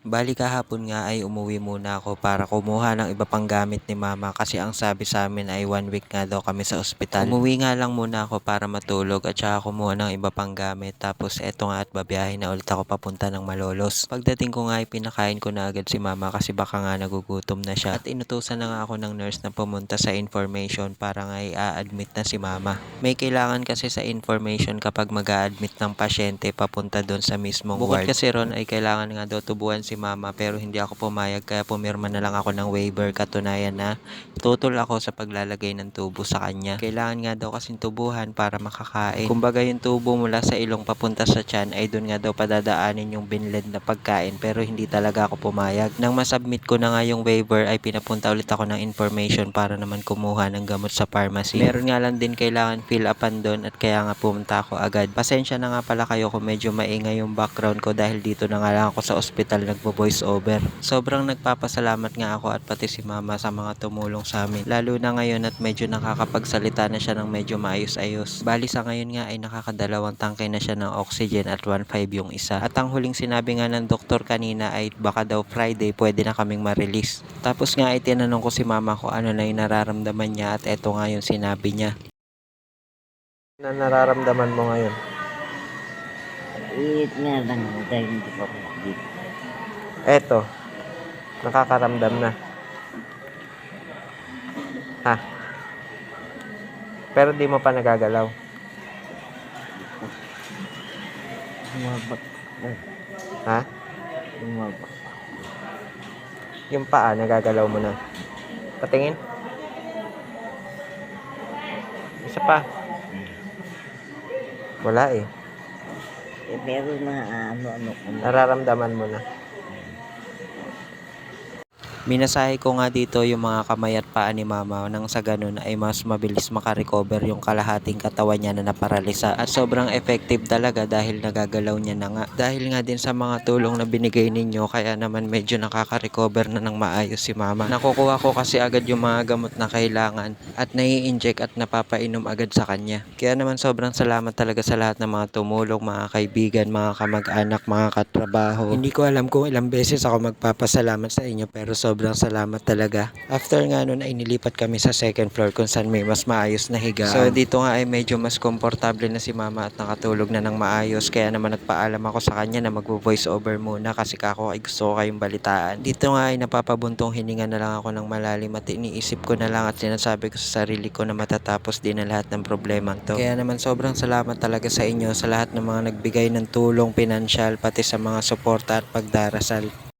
Bali kahapon nga ay umuwi muna ako para kumuha ng iba pang gamit ni mama kasi ang sabi sa amin ay 1 week nga daw kami sa ospital. Umuwi nga lang muna ako para matulog at saka kumuha ng iba pang gamit, tapos eto nga at babiyahe na ulit ako papunta ng Malolos. Pagdating ko nga ay pinakain ko na agad si mama kasi baka nga nagugutom na siya, at inutusan na nga ako ng nurse na pumunta sa information para nga i-admit na si mama. May kailangan kasi sa information kapag mag-a-admit ng pasyente papunta doon sa mismong ward. Bukod kasi ron ay kailangan nga daw tubuhan si mama, pero hindi ako pumayag kaya pumirma na lang ako ng waiver, katunayan na tutol ako sa paglalagay ng tubo sa kanya. Kailangan nga daw kasing tubuhan para makakain. Kumbaga yung tubo mula sa ilong papunta sa tiyan ay doon nga daw padadaanin yung binled na pagkain, pero hindi talaga ako pumayag. Nang masubmit ko na nga yung waiver ay pinapunta ulit ako ng information para naman kumuha ng gamot sa pharmacy. Meron nga lang din kailangan fill upan doon at kaya nga pumunta ako agad. Pasensya na nga pala kayo kung medyo maingay yung background ko dahil dito na nga lang ako sa ospital nagvo-voice over. Sobrang nagpapasalamat nga ako at pati si mama sa mga tumulong sa amin. Lalo na ngayon at medyo nakakapagsalita na siya ng medyo maayos-ayos. Bali sa ngayon nga ay nakakadalawang tangke na siya ng oxygen at 1.5 yung isa. At ang huling sinabi nga ng doktor kanina ay baka daw Friday pwede na kaming ma-release. Tapos nga ay tinanong ko si mama ko ano na yung nararamdaman niya at eto nga yung sinabi niya. Na nararamdaman mo ngayon? Iit nga lang dahil hindi ko ako dito. Eto, nakakaramdam na. Ha? Pero di mo pa nagagalaw. Lumabak. Ha? Lumabak. Yung paa, nagagalaw mo na. Patingin. Isa pa. Wala eh. Pero na ano. Nararamdaman mo na. Minasahe ko nga dito yung mga kamay at paa ni mama nang sa ganun ay mas mabilis makarecover yung kalahating katawan niya na naparalisa, at sobrang effective talaga dahil nagagalaw niya na nga. Dahil nga din sa mga tulong na binigay ninyo kaya naman medyo nakaka-recover na ng maayos si mama. Nakukuha ko kasi agad yung mga gamot na kailangan at nai-inject at napapainom agad sa kanya. Kaya naman sobrang salamat talaga sa lahat ng mga tumulong, mga kaibigan, mga kamag-anak, mga katrabaho. Hindi ko alam kung ilang beses ako magpapasalamat sa inyo pero sobrang salamat talaga. After nga nun ay nilipat kami sa second floor kung saan may mas maayos na higaan. So dito nga ay medyo mas komportable na si mama at nakatulog na ng maayos, kaya naman nagpaalam ako sa kanya na magvo-voice over muna kasi kako ay gusto ko kayong balitaan. Dito nga ay napapabuntong hininga na lang ako ng malalim at iniisip ko na lang at sinasabi ko sa sarili ko na matatapos din ang lahat ng problema to. Kaya naman sobrang salamat talaga sa inyo, sa lahat ng mga nagbigay ng tulong pinansyal pati sa mga suporta at pagdarasal.